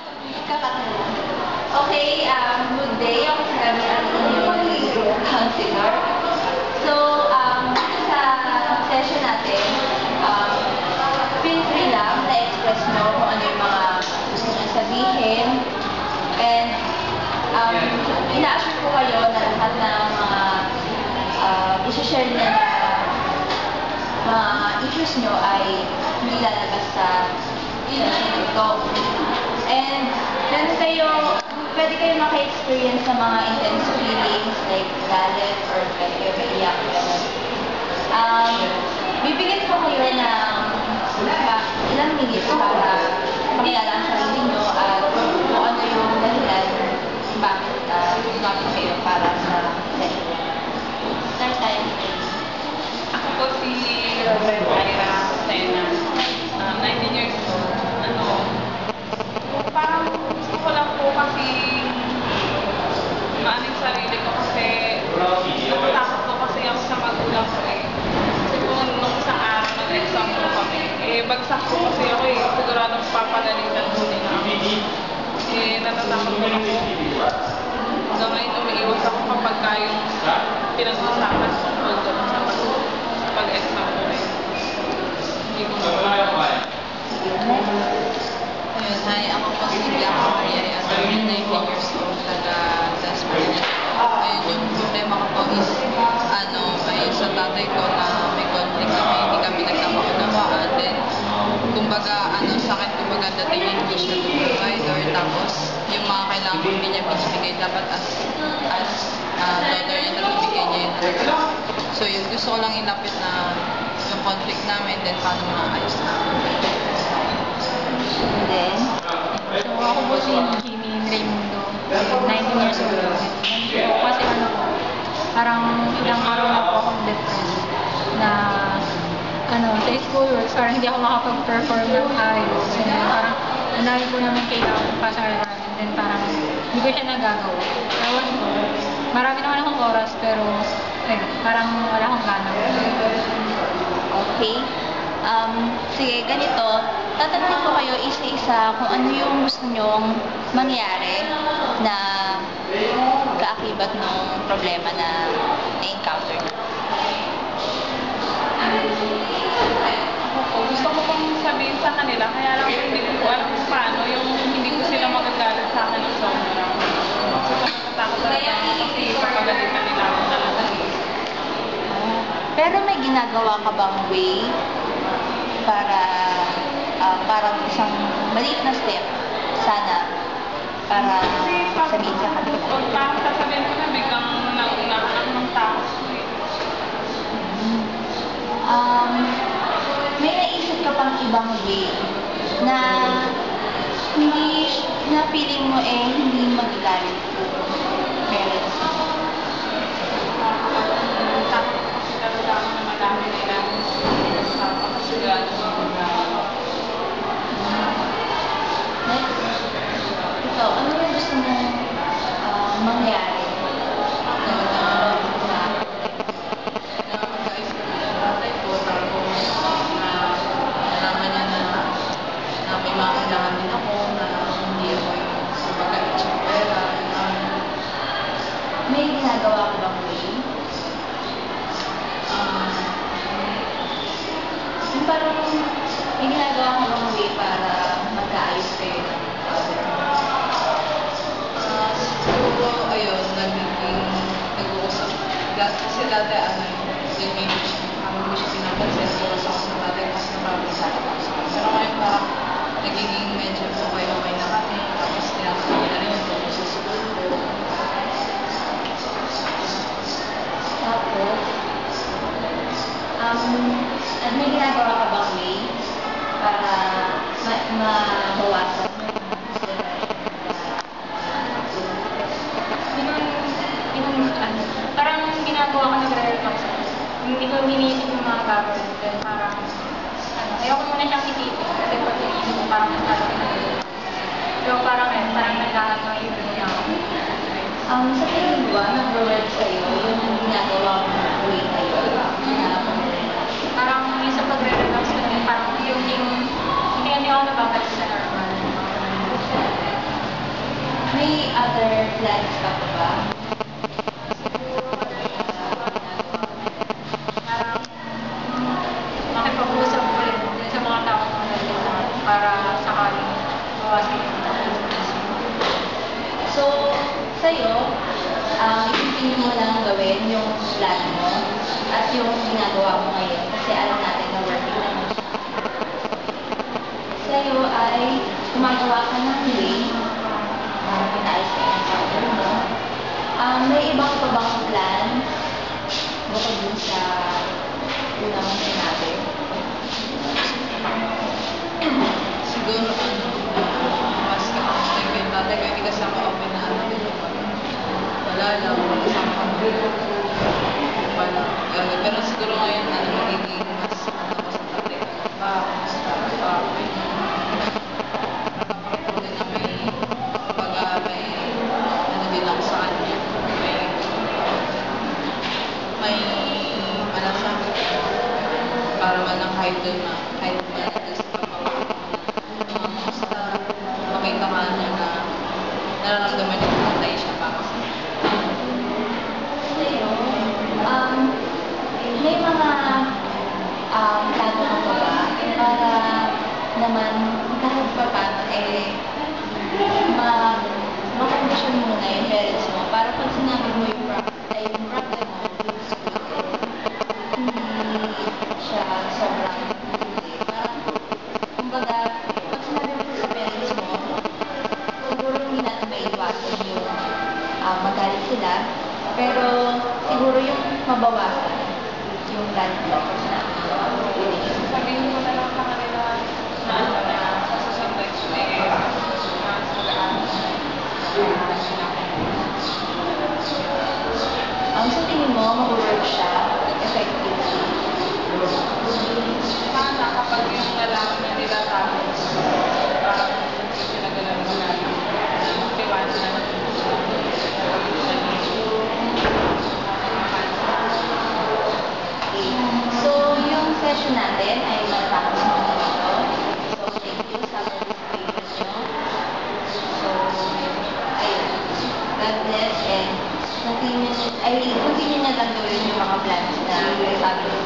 Kakatanong. Okay, good day. Ako si Gabi, ang inyong counselor. So, dito sa session natin, feel free lang na express nyo kung ano yung mga gusto nyo sabihin. And, ina-assure ko kayo na lahat ng mga isi-share na mga issues nyo ay hindi lalabas sa session ito. And, pwede kayo maka-experience sa mga intense feelings like galit or pwede kayo maiyak. Bibigyan ko kayo ng ilang minutes para makilala ang sarili nyo at kung ano yung dahilan bakit gumamit kayo para sa session. Start tayo. Ako po si Robert Aira Sena, 19 years old. Parang gusto ko lang po kasi maaning sarili ko kasi natatakot po kasi ako sa magulang ko eh. Kasi po nung isang araw nag-exam po kami, bagsak po kasi ako eh. Siguradong papagalitan po nila ako. Natatakot po ako. Hanggang ngayon umiiwas ako kapag kayong pinag-usapan tungkol doon sa pag-exam ko eh. Hindi ko na. Hi, ako po si Bianca Maria Ayala, 19 years old, taga-Dasmariñas. Ayun, yung problema ko po is, may sa tatay ko na may conflict kami, hindi kami nagkakaunawaan. Then, sakit kumbaga dating yung hindi siya provider. Tapos, yung mga kailangan hindi niya binibigay, dapat as daughter niya na bibigay niya yung talaga. So, yun, gusto ko lang ilapit na yung conflict namin, then paano maayos namin. And then, so ako po si Jimmy Raimundo, 19 years old. So kasi parang ilang araw na po akong depressed na sa school works, parang hindi ako makapag-perform ng ayos. And then parang unahin ko naman kailangan ko pasaran. And then parang hindi ko siya nagagawa. Ewan ko, marami naman akong oras pero parang wala akong gana. okay. Sige, ganito. Tatanungin ko kayo isa-isa kung ano yung gusto nyong mangyari na kaakibat ng problema na na-encounter nyo. Ako po, gusto ko pong sabihin sa kanila, kaya lang hindi ko alam kung paano yung hindi ko sila magagalit sa akin ng sobra. Kasi natatakot talaga ako kasi papagalitan nila ako talaga. Pero may ginagawa ka bang way para parang isang maliit na step sana para sabihin sa kanila? Pag sasabihin ko na biglang nauunahan ako ng takot ko eh. May naisip ka pang ibang way na hindi na feeling mo hindi magagalit kung parents mo? Takot kasi talaga ako na madami nila. Kapakasigado ako na. Next, ikaw, ano yung gusto mong mangyari? Nag-ayos kami ng tatay ko, tapos nalaman niya na may mga kailangan din ako, na hindi ako yung pagkalit sa pera. May ginagawa ka bang way? Yung parang may ginagawa ka bang way para magkaayos kayo ng father mo? Siguro, ayun, nag-uusap. Kasi dati, hindi ko siya pinapansin. Iwas ako sa tatay ko kasi napapasalit ako sa kanya. Pero ngayon parang nagiging medyo okay na kami. Tapos tinatawag na rin yung tungkol sa school ko. Tapos, at may ginagawa ka bang way para mabawasan Parang ginagawa ko nagre-relax. Hindi ko iniisip yung mga gagawin. Then parang, ayoko muna siyang isipin. Kasi pag iniisip ko parang nagkakaroon na yun. So parang nagkakaroon na yun niya ako. sa tingin mo ba, nag-work sa'yo yung ginagawa mo way kayo? Parang yung sa pagre-relax ko, parang hindi ako nababalik sa normal. plans ka pa ba? Parang makipag-usap ulit din sa mga tao na nandito para sakaling bawasan yung stress. So, sa'yo, isipin mo lang gawin yung plan mo at yung ginagawa mo ngayon kasi alam natin na working naman siya. Sa'yo ay gumagawa ka ng way para mataas ka yung salary mo. May ibang pa bang plan bukod dun sa una mong sinabi? Siguro mas like yung tatay ko, hindi kasama open na ano din ako. Wala lang, kasama kami. Wala. Pero siguro ngayon, magiging mas ako sa tatay ko. Nakapakita na may, kumbaga may, ano din ako sa kanya. May, ano siya, para man lang kahit doon na, kahit ba just basta makita ka niya na nararamdaman niya na tatay siya para sa kanya. Sa'yo, may mga plano ka pa ba para naman kahit pa paano makondisyon muna yung parents mo para pag sinabi mo yung problem mo dun sa school, hindi siya sobrang hindi. Parang, kumbaga, pag sinabi mo sa parents mo, siguro hindi natin maiwasan yung magalit sila, pero siguro yung mabawasan yung galit mo pag sinabi mo. Sabihin mo na lang sa kanila na sa susunod mas mag-aaral. Sa tingin mo, mag-work siya effectively? Sana kapag yung nalaman na nila tapos parang pinagalaman na motivado na So, yung session natin ay matapos muna dito. So, thank you sa participation nyo. So, ayun. God bless and continue na lang gawin yung mga plans na sabi ko